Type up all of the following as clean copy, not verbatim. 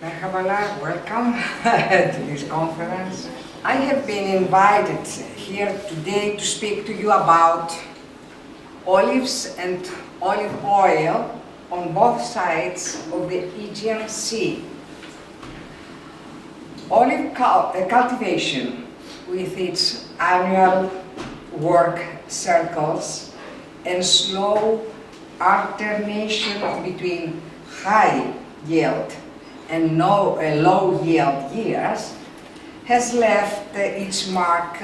Merhabalar, welcome to this conference. I have been invited here today to speak to you about olives and olive oil on both sides of the Aegean Sea. Olive cultivation, with its annual work circles and slow alternation between high yield and low yield years, has left its mark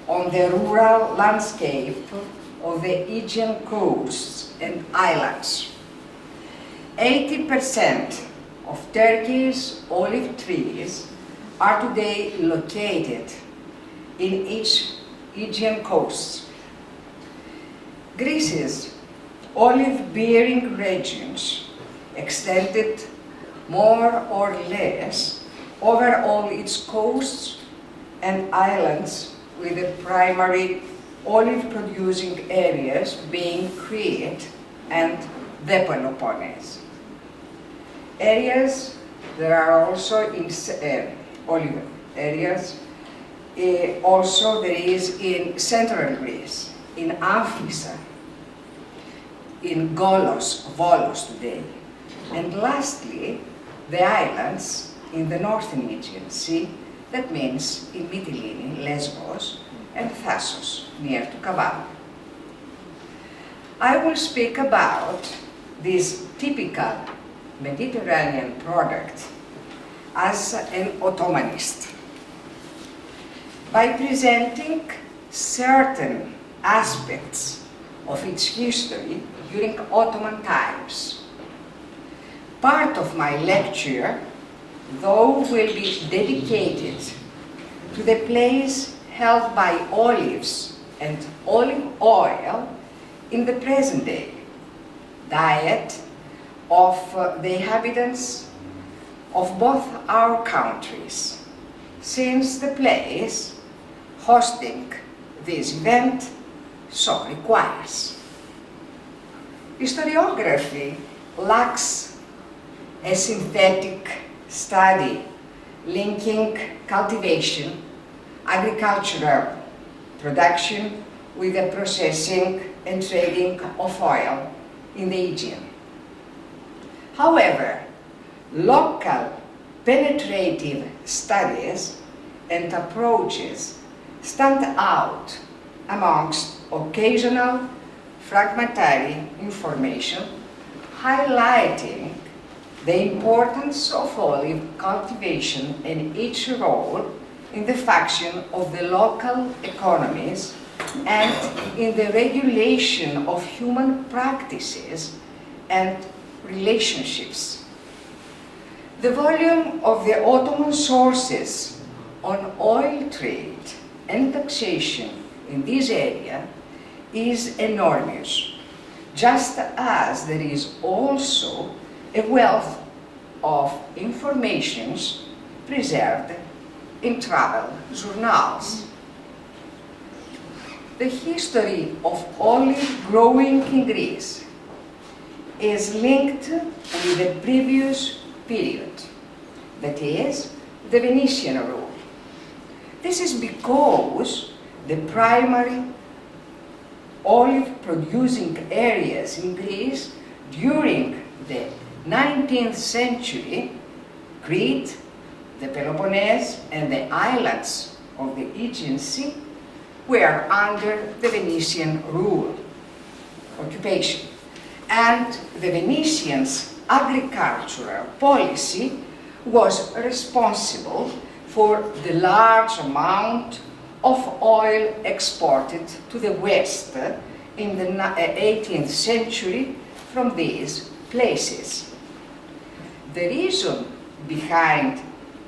on the rural landscape of the Aegean coasts and islands. 80% of Turkey's olive trees are today located in each Aegean coast. Greece's olive-bearing regions extended more or less over all its coasts and islands, with the primary olive-producing areas being Crete and the Peloponnese. Areas there are also in olive areas. Also there is in central Greece, in Amphissa, in Volos today, and lastly, the islands in the northern Aegean Sea, that means in Mytilene, Lesbos, and Thassos, near to Kavalla. I will speak about this typical Mediterranean product as an Ottomanist, by presenting certain aspects of its history during Ottoman times. Part of my lecture, though, will be dedicated to the place held by olives and olive oil in the present day, diet of the inhabitants of both our countries, since the place hosting this event so requires. Historiography lacks a synthetic study linking cultivation, agricultural production with the processing and trading of oil in the Aegean. However, local penetrative studies and approaches stand out amongst occasional fragmentary information, highlighting the importance of olive cultivation and its role in the function of the local economies and in the regulation of human practices and relationships. The volume of the Ottoman sources on oil trade and taxation in this area is enormous, just as there is also a wealth of informations preserved in travel journals. The history of olive growing in Greece is linked with the previous period, that is, the Venetian rule. This is because the primary olive producing areas in Greece during the 19th century, Crete, the Peloponnese, and the islands of the Aegean Sea were under the Venetian occupation. And the Venetians' agricultural policy was responsible for the large amount of oil exported to the West in the 18th century from these places. The reason behind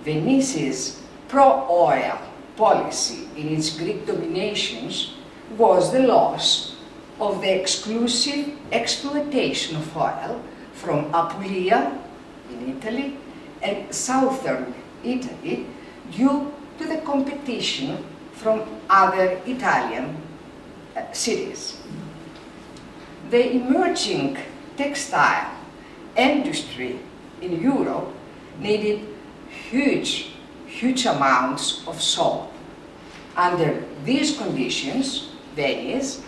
Venice's pro-oil policy in its Greek dominations was the loss of the exclusive exploitation of oil from Apulia in Italy and southern Italy due to the competition from other Italian cities. The emerging textile industry in Europe needed huge amounts of salt. Under these conditions, Venice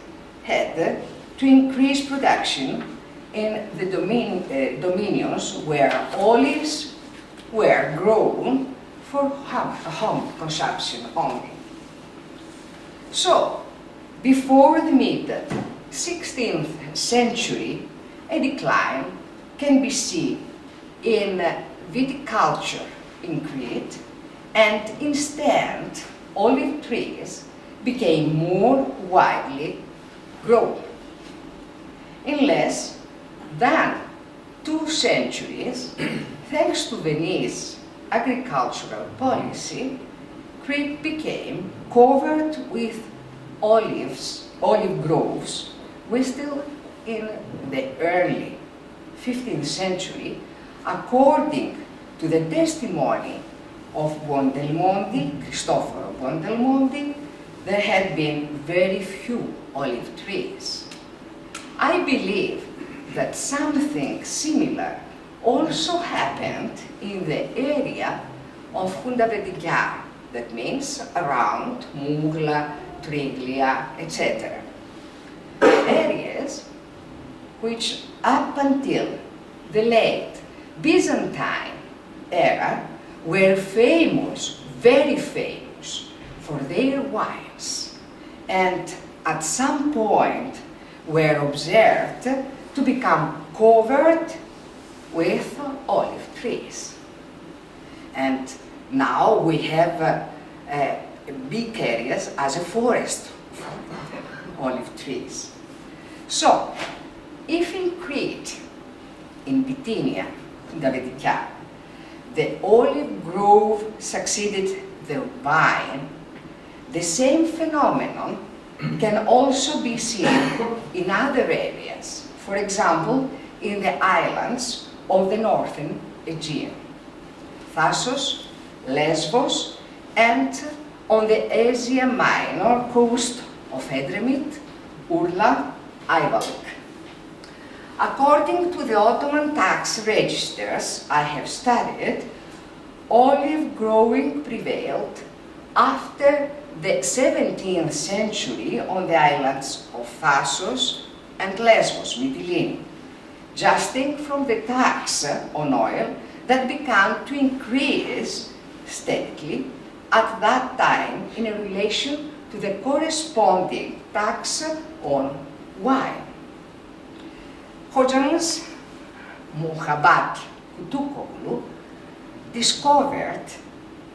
had to increase production in the dominions where olives were grown for home consumption only. So, before the mid-16th century, a decline can be seen in viticulture in Crete, and instead olive trees became more widely grown. In less than 2 centuries, thanks to Venice's agricultural policy, Crete became covered with olive groves. We're still in the early 15th century, according to the testimony of Buondelmonti, Cristoforo Buondelmonti, there had been very few olive trees. I believe that something similar also happened in the area of Fundavetichia, that means around Mugla, Triglia, etc. Areas which up until the late Byzantine era were famous, very famous, for their wines, and at some point were observed to become covered with olive trees. And now we have big areas as a forest of olive trees. So, if in Crete, in Bithynia, in Davetikia, the olive grove succeeded the vine, the same phenomenon can also be seen in other areas, for example, in the islands of the northern Aegean, Thasos, Lesbos, and on the Asia Minor coast of Edremit, Urla, Ayvalık. According to the Ottoman tax registers I have studied, olive growing prevailed after the 17th century on the islands of Thasos and Lesbos, Mytilene, judging from the tax on oil that began to increase steadily at that time in relation to the corresponding tax on wine. Hocamız Muhabat Kutukoglu discovered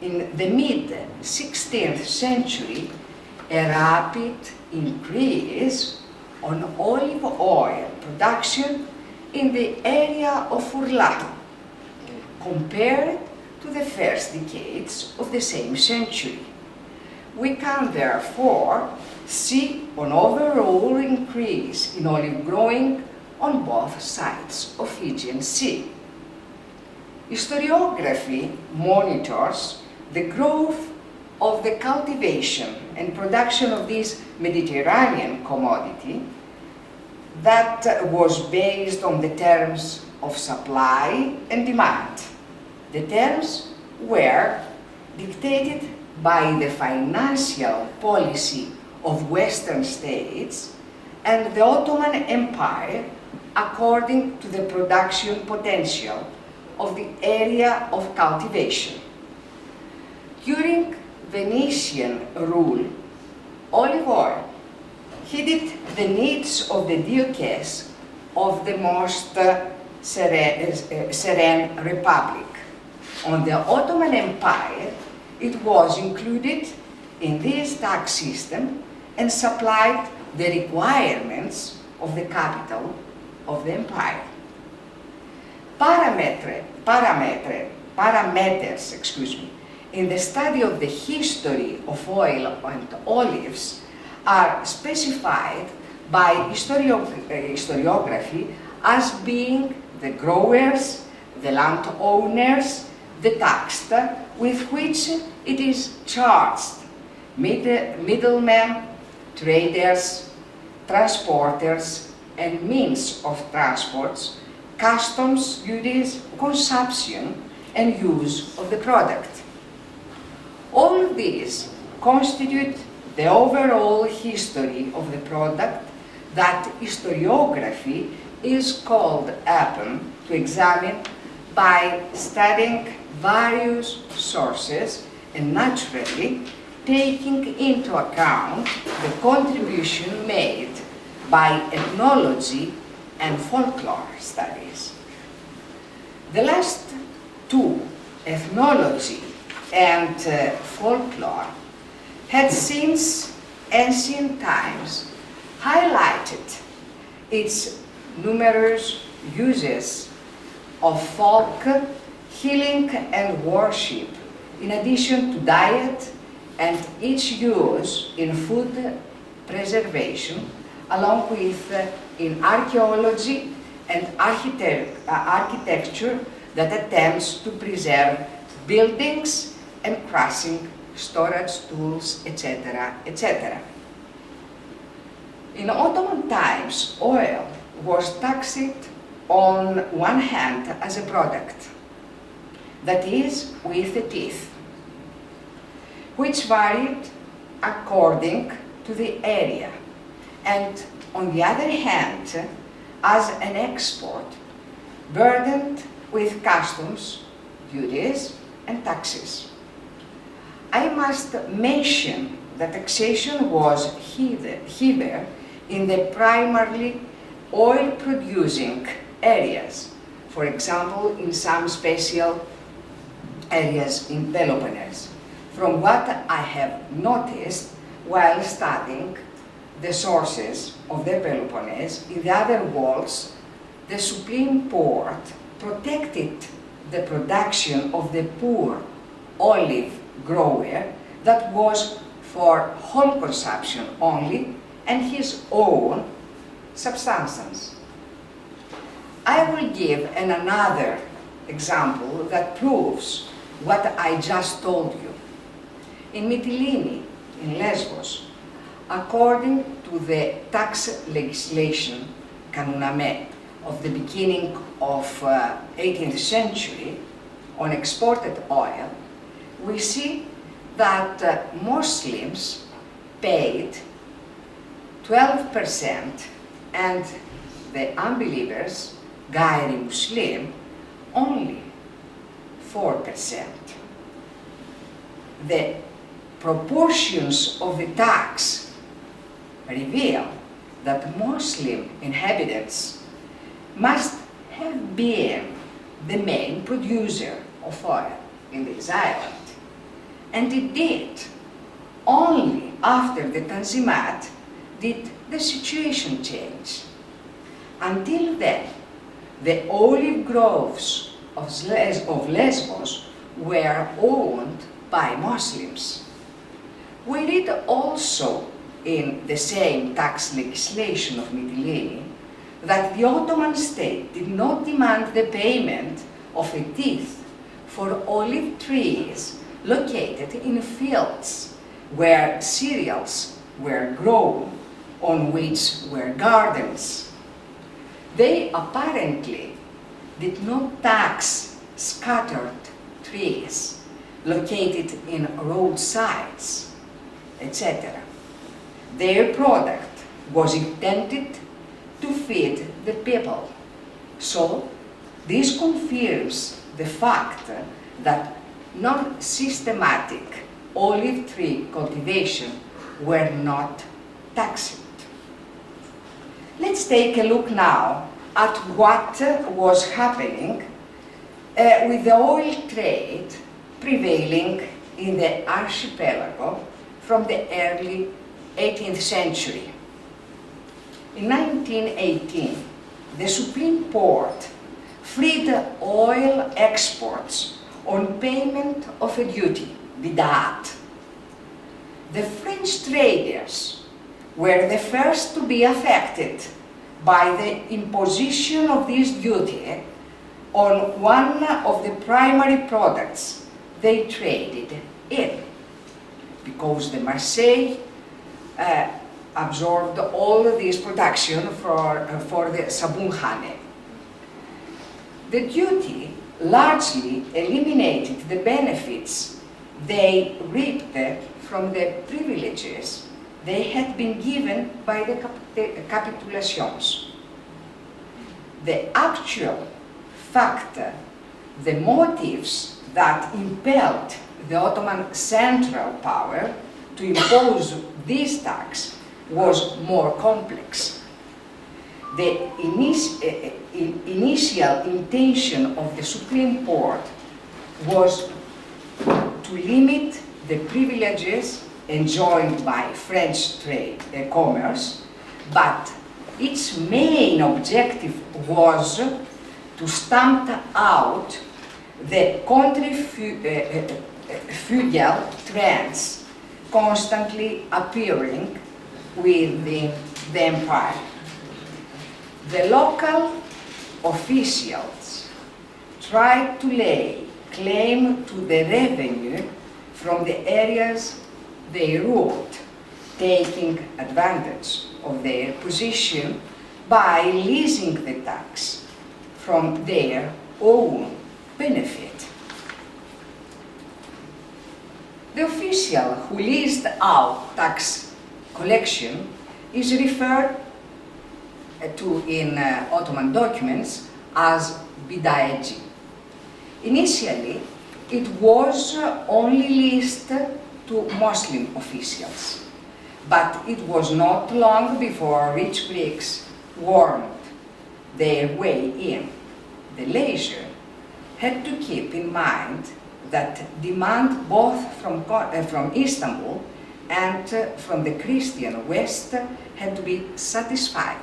in the mid-16th century a rapid increase on olive oil production in the area of Urla, compared to the first decades of the same century. We can therefore see an overall increase in olive growing on both sides of Aegean Sea. Historiography monitors the growth of the cultivation and production of this Mediterranean commodity that was based on the terms of supply and demand. The terms were dictated by the financial policy of Western states and the Ottoman Empire according to the production potential of the area of cultivation. During Venetian rule, olive oil heeded the needs of the Duchess of the most serene republic. On the Ottoman Empire, it was included in this tax system and supplied the requirements of the capital of the empire. Parameters, in the study of the history of oil and olives are specified by historiography as being the growers, the landowners, the tax with which it is charged, middlemen, traders, transporters, and means of transports, customs, duties, consumption, and use of the product. All of these constitute the overall history of the product that historiography is called upon to examine by studying various sources and naturally taking into account the contribution made by ethnology and folklore studies. The last two, ethnology and folklore, had since ancient times highlighted its numerous uses of folk healing and worship, in addition to diet and its use in food preservation, along with in archaeology and architecture that attempts to preserve buildings and crushing storage tools, etc., etc. In Ottoman times, oil was taxed on one hand as a product, that is, with the teeth, which varied according to the area, and on the other hand, as an export, burdened with customs, duties, and taxes. I must mention that taxation was hither in the primarily oil-producing areas, for example, in some special areas in Peloponnese. From what I have noticed while studying the sources of the Peloponnese, in the other worlds, the Supreme Porte protected the production of the poor olive grower that was for home consumption only and his own subsistence. I will give another example that proves what I just told you. In Mytilene, in Lesbos, according to the tax legislation, Kanuname, of the beginning of 18th century, on exported oil, we see that Muslims paid 12% and the unbelievers, Gairi Muslim, only 4%. The proportions of the tax reveal that Muslim inhabitants must have been the main producer of oil in this island. And indeed, only after the Tanzimat did the situation change. Until then, the olive groves of Lesbos were owned by Muslims. We read also in the same tax legislation of Mytilene that the Ottoman state did not demand the payment of a tithe for olive trees located in fields where cereals were grown, on which were gardens. They apparently did not tax scattered trees located in roadsides, etc. Their product was intended to feed the people. So this confirms the fact that non-systematic olive tree cultivation were not taxed. Let's take a look now at what was happening with the oil trade prevailing in the archipelago from the early 18th century. In 1918, the Supreme Porte freed oil exports on payment of a duty, bidat. The French traders were the first to be affected by the imposition of this duty on one of the primary products they traded in, because the Marseille absorbed all of this production for the sabun khane. The duty largely eliminated the benefits they reaped from the privileges they had been given by the capitulations. The actual fact, the motives that impelled the Ottoman central power to impose this tax was more complex. The initial intention of the Supreme Court was to limit the privileges enjoyed by French trade commerce, but its main objective was to stamp out the feudal trends constantly appearing within the empire. The local officials tried to lay claim to the revenue from the areas they ruled, taking advantage of their position by leasing the tax from their own benefit. The official who leased out tax collection is referred to in Ottoman documents as bidaeci. Initially, it was only leased to Muslim officials, but it was not long before rich Greeks wormed their way in. The leisure had to keep in mind that demand both from Istanbul and from the Christian West had to be satisfied,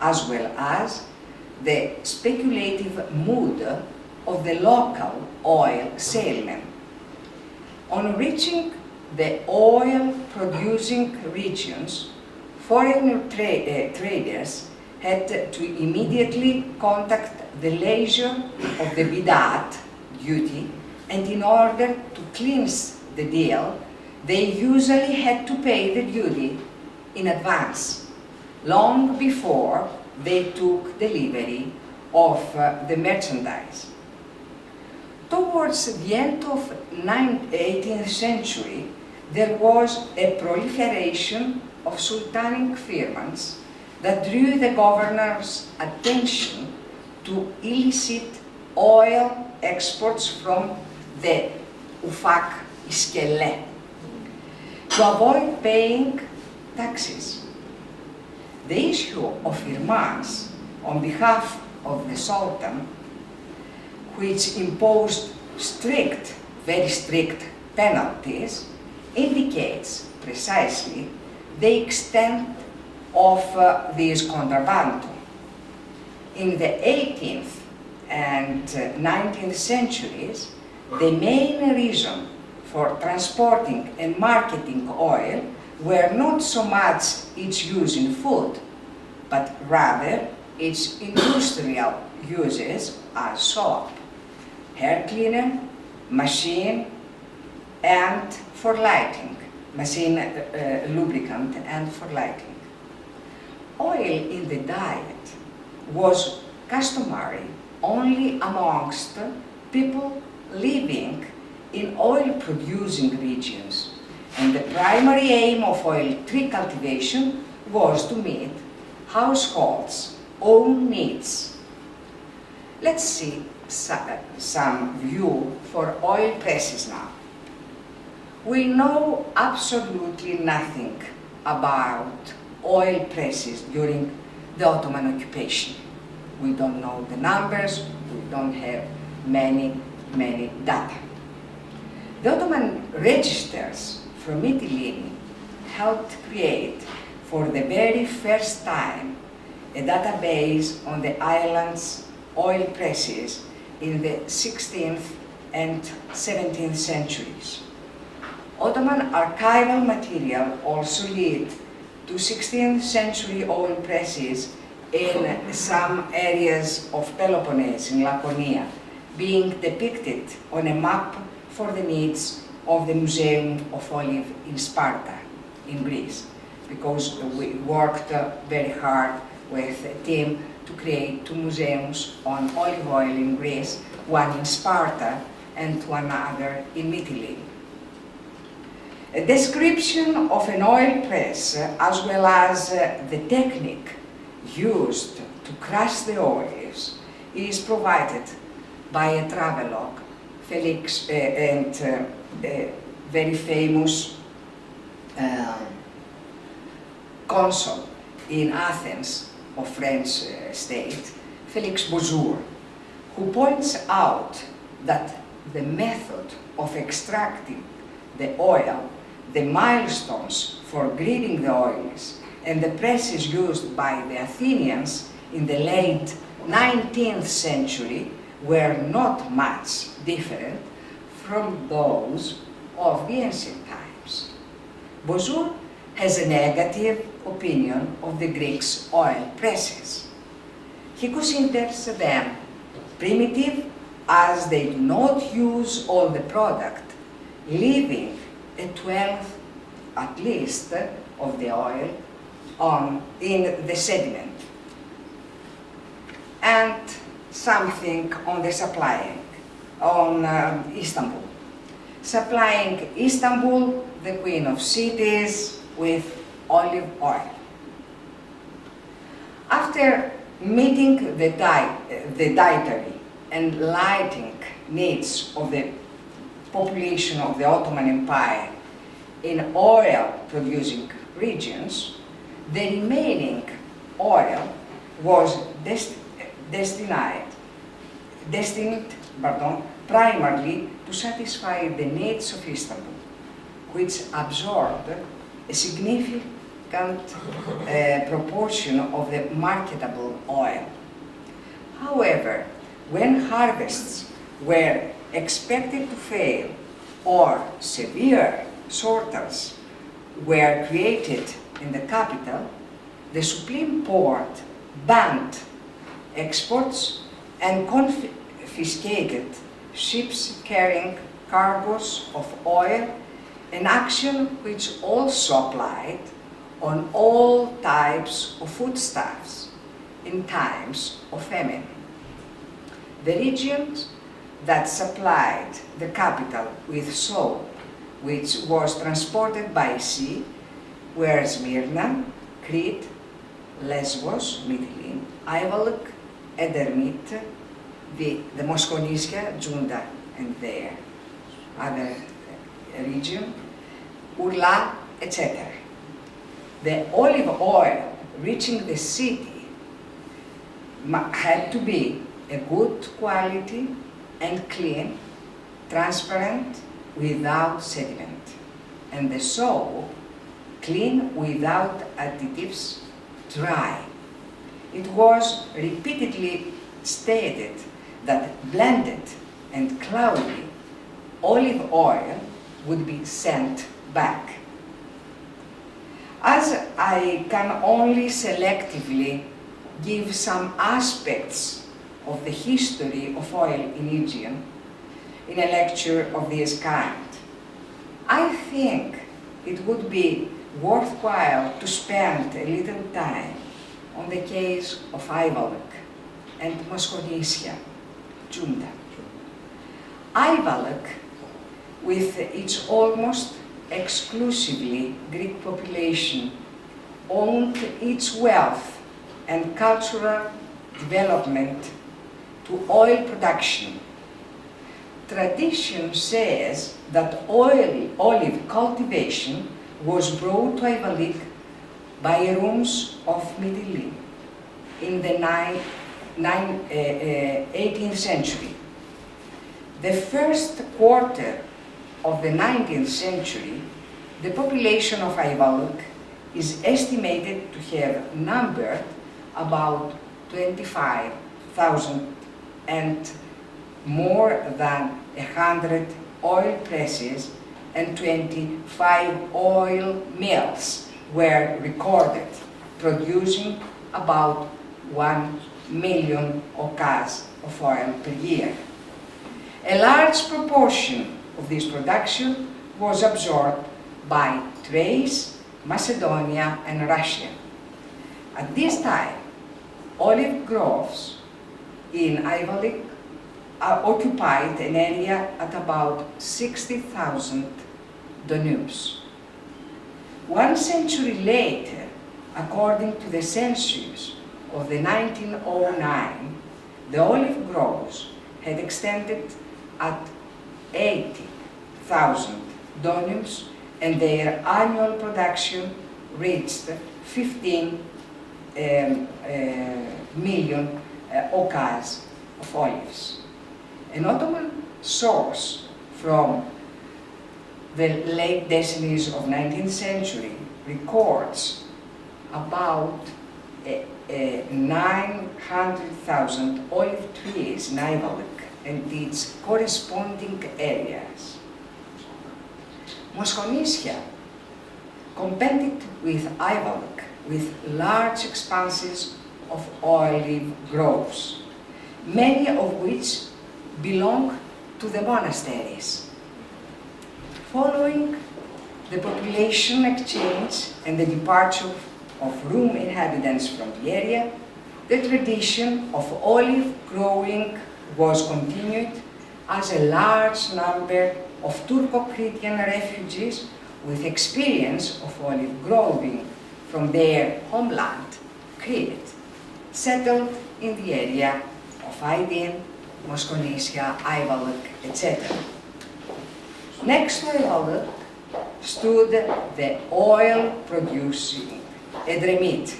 as well as the speculative mood of the local oil salesmen. On reaching the oil-producing regions, foreign traders had to immediately contact the leisure of the bidat duty, and in order to cleanse the deal, they usually had to pay the duty in advance, long before they took delivery of the merchandise. Towards the end of the 18th century, there was a proliferation of sultanic firmans that drew the governor's attention to illicit oil exports from the Ufak Iskele to avoid paying taxes. The issue of firmans on behalf of the Sultan, which imposed strict, very strict penalties, indicates precisely the extent of this contrabando. In the 18th and 19th centuries, the main reason for transporting and marketing oil were not so much its use in food, but rather its industrial uses as soap, hair cleaner, machine, and for lighting, machine lubricant and for lighting. Oil in the diet was customary only amongst people living in oil-producing regions, and the primary aim of oil tree cultivation was to meet households' own needs. Let's see some view for oil presses now. We know absolutely nothing about oil presses during the Ottoman occupation. We don't know the numbers, we don't have many data. The Ottoman registers from Mytilene helped create, for the very first time, a database on the island's oil presses in the 16th and 17th centuries. Ottoman archival material also led to 16th century oil presses in some areas of Peloponnese in Laconia, being depicted on a map for the needs of the Museum of Olive in Sparta, in Greece, because we worked very hard with a team to create two museums on olive oil in Greece, one in Sparta and one other in Mytilene. A description of an oil press, as well as the technique used to crush the olives, is provided by a travelogue, Felix, and a very famous consul in Athens of French state, Felix Bozour, who points out that the method of extracting the oil, the milestones for gridding the oils, and the presses used by the Athenians in the late 19th century were not much different from those of the ancient times. Bozour has a negative opinion of the Greeks' oil presses. He considers them primitive as they do not use all the product, leaving a twelfth at least of the oil in the sediment, and something on the supplying, on Istanbul. Supplying Istanbul, the queen of cities, with olive oil. After meeting the dietary and lighting needs of the population of the Ottoman Empire in oil-producing regions, the remaining oil was destined primarily to satisfy the needs of Istanbul, which absorbed a significant proportion of the marketable oil. However, when harvests were expected to fail or severe shortages were created in the capital, the Supreme Porte banned exports and confiscated ships carrying cargoes of oil, an action which also applied on all types of foodstuffs in times of famine. The regions that supplied the capital with salt, which was transported by sea, were Smyrna, Crete, Lesbos, Mytilene, Ayvalık, Edermit, the Mosconesia, Junda, and their other region, Urla, etc. The olive oil reaching the city had to be a good quality and clean, transparent, without sediment, and the soap clean without additives, dry. It was repeatedly stated that blended and cloudy olive oil would be sent back. As I can only selectively give some aspects of the history of oil in Aegean in a lecture of this kind, I think it would be worthwhile to spend a little time on the case of Ayvalık and Mosconesia, Junda. Ayvalık, with its almost exclusively Greek population, owed its wealth and cultural development to oil production. Tradition says that olive cultivation was brought to Ayvalık by Rooms of Mytilene in the 18th century. The first quarter of the 19th century, the population of Ayvalık is estimated to have numbered about 25,000, and more than 100 oil presses and 25 oil mills were recorded, producing about 1 million okas of oil per year. A large proportion of this production was absorbed by Thrace, Macedonia, and Russia. At this time, olive groves in Ayvalık occupied an area at about 60,000 dönüms. 1 century later, according to the census of the 1909, the olive groves had extended at 80,000 dönüms, and their annual production reached 15 million okas of olives. An Ottoman source from the late decades of 19th century records about 900,000 olive trees in Ayvalık and its corresponding areas. Mosconesia competed with Ayvalık with large expanses of olive groves, many of which belong to the monasteries. Following the population exchange and the departure of Rum inhabitants from the area, the tradition of olive growing was continued as a large number of Turco-Cretian refugees with experience of olive growing from their homeland, Crete, settled in the area of Aegean, Mosconesia, Ayvalık, etc. Next to Ayvalık stood the oil-producing Edremit.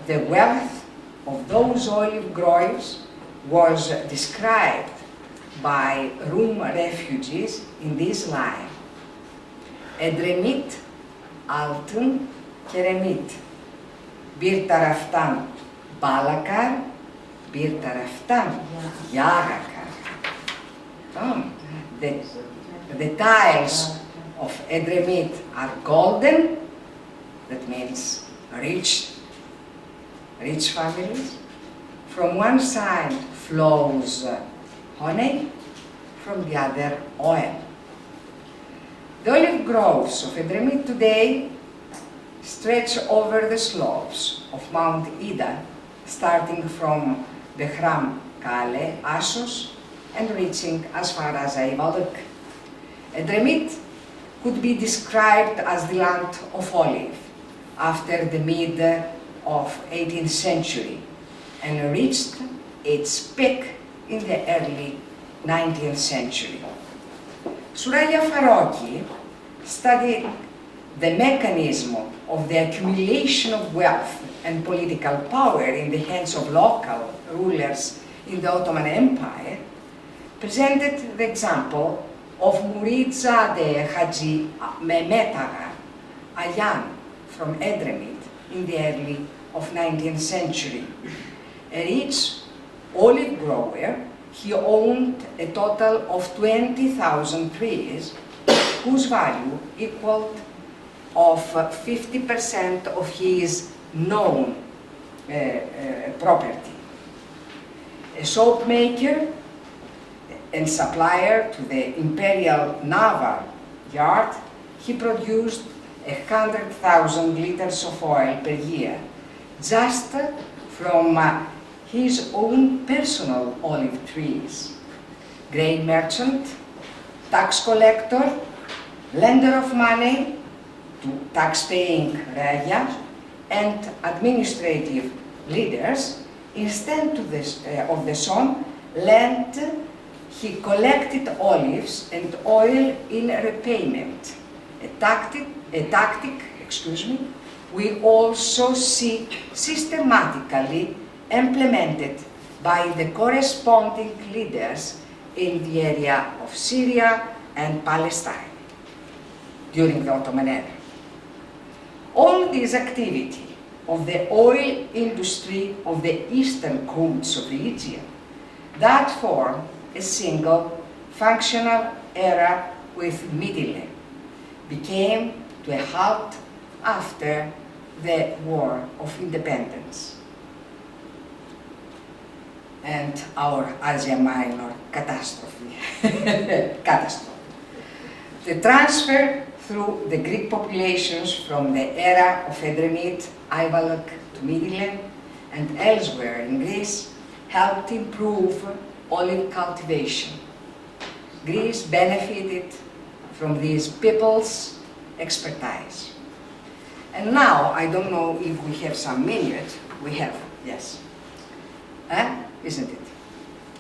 The wealth of those olive groves was described by Rum refugees in this line: Edremit, altın, keremit. Bir taraftan balakar, bir taraftan yağakar. The tiles of Edremit are golden, that means rich families. From one side flows honey, from the other oil. The olive groves of Edremit today stretch over the slopes of Mount Ida, starting from Behram Kale, Assos, and reaching as far as Ayvalık. Edremit could be described as the land of olive after the mid of 18th century and reached its peak in the early 19th century. Suraya Farocki studied the mechanism of the accumulation of wealth and political power in the hands of local rulers in the Ottoman Empire, presented the example of Muridzadeh Haji Mehmet Ayan from Edremit in the early of 19th century. A rich olive grower, he owned a total of 20,000 trees, whose value equaled of 50% of his known property. A soap maker and supplier to the Imperial Naval Yard, he produced 100,000 liters of oil per year, just from his own personal olive trees. Grain merchant, tax collector, lender of money to tax-paying Reya, and administrative leaders, instead of the song, lent, he collected olives and oil in repayment. A tactic, we also see systematically implemented by the corresponding leaders in the area of Syria and Palestine during the Ottoman era. All this activity of the oil industry of the eastern coasts of the Aegean that form a single functional era with Midilene became to a halt after the War of Independence and our Asia Minor catastrophe. The transfer through the Greek populations from the era of Edremit, Ayvalık to Midilene and elsewhere in Greece helped improve olive cultivation. Greece benefited from these people's expertise. And now, I don't know if we have some minute, we have, yes. Isn't it?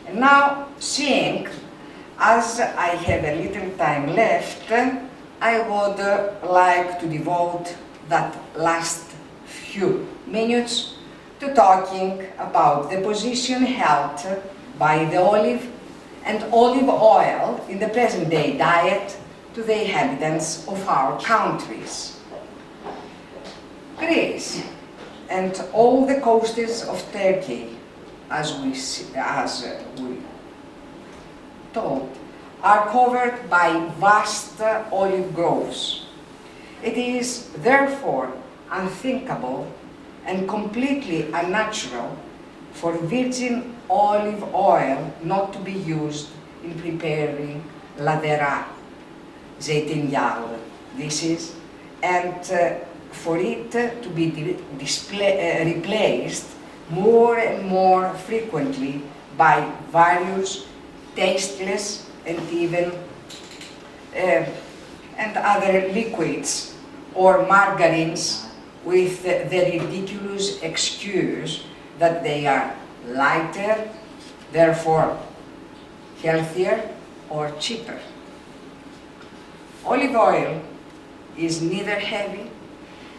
And now, seeing as I have a little time left, I would like to devote that last few minutes to talking about the position held by the olive and olive oil in the present day diet to the inhabitants of our countries. Greece and all the coasts of Turkey, as we told, are covered by vast olive groves. It is therefore unthinkable and completely unnatural for virgin olive oil not to be used in preparing ladera, zeytinyağı, this is, and for it to be replaced more and more frequently by various tasteless and even and other liquids or margarines with the ridiculous excuse that they are lighter, therefore healthier or cheaper. Olive oil is neither heavy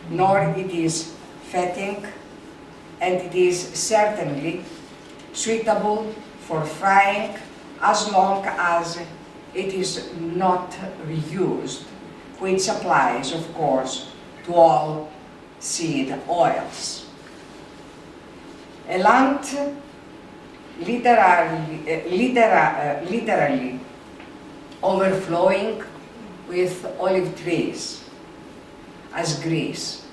nor it is fattening, and it is certainly suitable for frying as long as it is not reused, which applies, of course, to all seed oils. A land literally overflowing with olive trees, as Greece,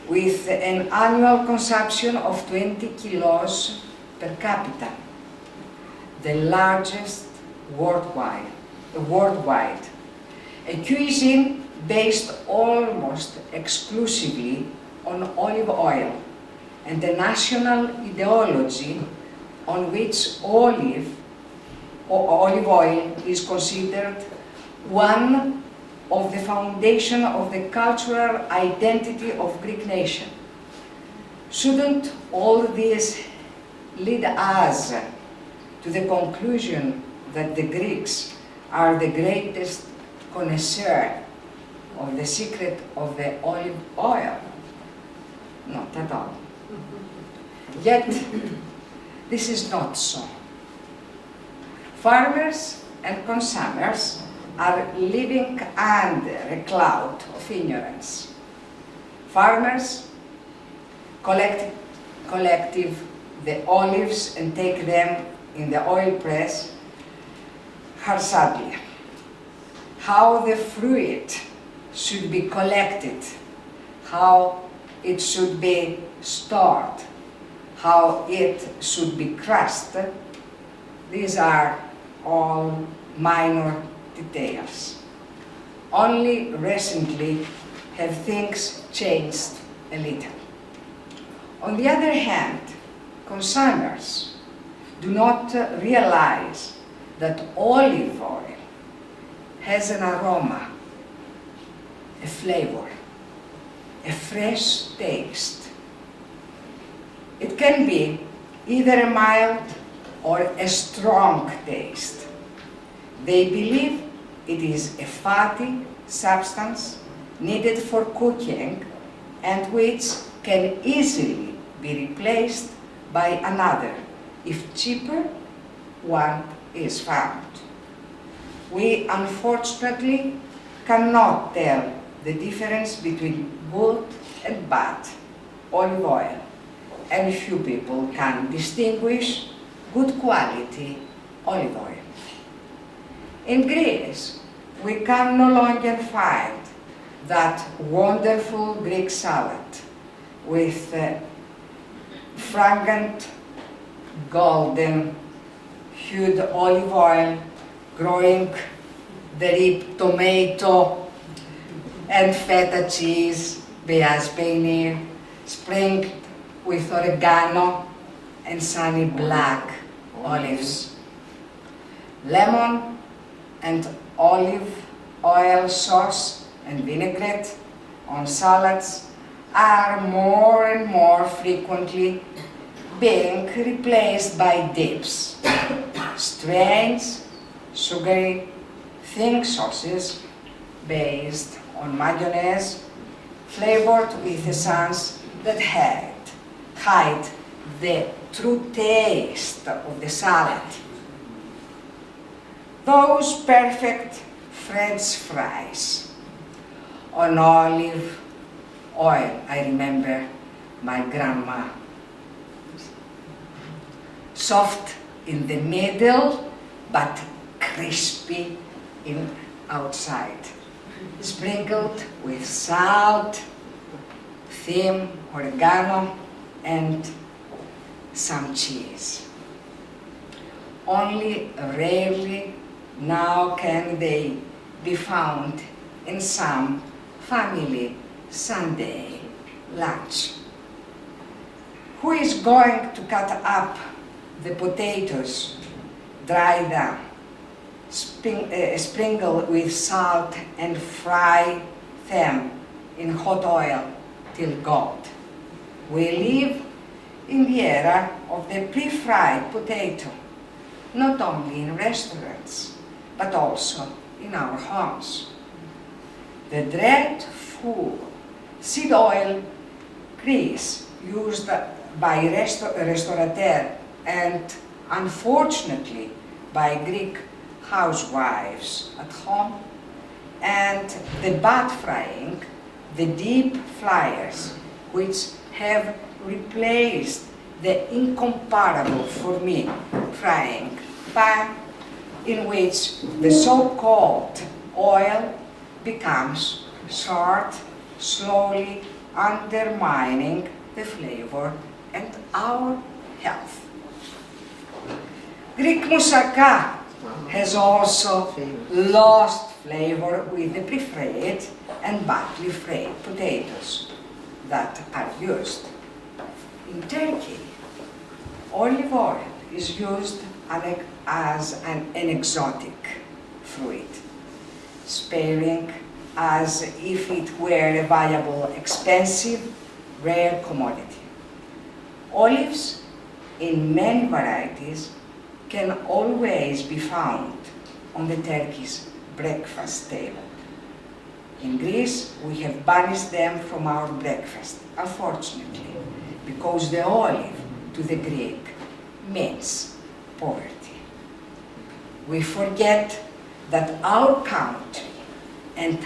with an annual consumption of 20 kilos per capita, the largest worldwide, a cuisine based almost exclusively on olive oil, and a national ideology on which olive oil is considered one of the foundation of the cultural identity of Greek nation. Shouldn't all this lead us to the conclusion that the Greeks are the greatest connoisseur of the secret of the olive oil? Not at all. Yet, this is not so. Farmers and consumers are living under a cloud of ignorance. Farmers collect the olives and take them in the oil press harsadly. How the fruit should be collected, how it should be stored, how it should be crushed, these are all minor details. Only recently have things changed a little. On the other hand, consumers do not realize that olive oil has an aroma, a flavor, a fresh taste. It can be either a mild or a strong taste. They believe it is a fatty substance needed for cooking and which can easily be replaced by another if cheaper one is found. We unfortunately cannot tell the difference between good and bad olive oil, and few people can distinguish good quality olive oil. In Greece, we can no longer find that wonderful Greek salad with fragrant golden hued olive oil growing the rib tomato and feta cheese, beyaz peynir, sprinkled with oregano and sunny black olives. Lemon and olive oil sauce and vinaigrette on salads are more and more frequently being replaced by dips. Strange, sugary, thin sauces based on mayonnaise, flavored with essence that hide the true taste of the salad. Those perfect French fries on olive oil. I remember my grandma. Soft in the middle, but crispy in outside. Sprinkled with salt, thyme, oregano, and some cheese. Only rarely now can they be found in some family Sunday lunch. Who is going to cut up the potatoes, dry them, sprinkle with salt and fry them in hot oil till gold? We live in the era of the pre-fried potato, not only in restaurants, but also in our homes. The dreadful seed oil grease used by restaurateurs and unfortunately by Greek housewives at home, and the bad frying, the deep fryers, which have replaced the incomparable, for me, frying pan, in which the so-called oil becomes short, slowly undermining the flavor and our health. Greek moussaka has also lost flavor with the pre-fried and badly fried potatoes that are used. In Turkey, olive oil is used as an exotic fruit, sparing as if it were a valuable, expensive, rare commodity. Olives in many varieties can always be found on the Turkish breakfast table. In Greece, we have banished them from our breakfast, unfortunately, because the olive to the Greek means poverty. We forget that our country and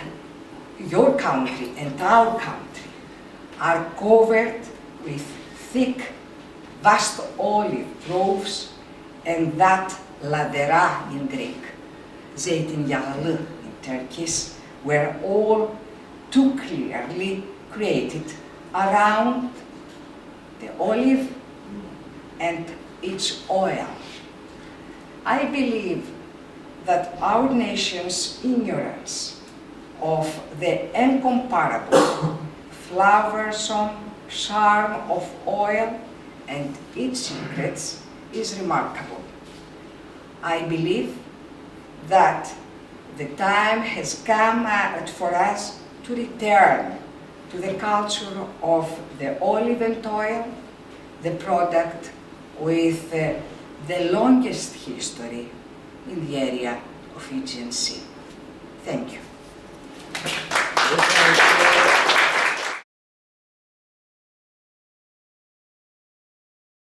your country and our country are covered with thick, vast olive groves, and that ladera in Greek, zeytinyağlı in Turkish, were all too clearly created around the olive and its oil. I believe that our nation's ignorance of the incomparable, flavorsome charm of oil and its secrets is remarkable. I believe that the time has come for us to return to the culture of the olive and oil, the product with the longest history in the area of Aegean Sea. Thank you.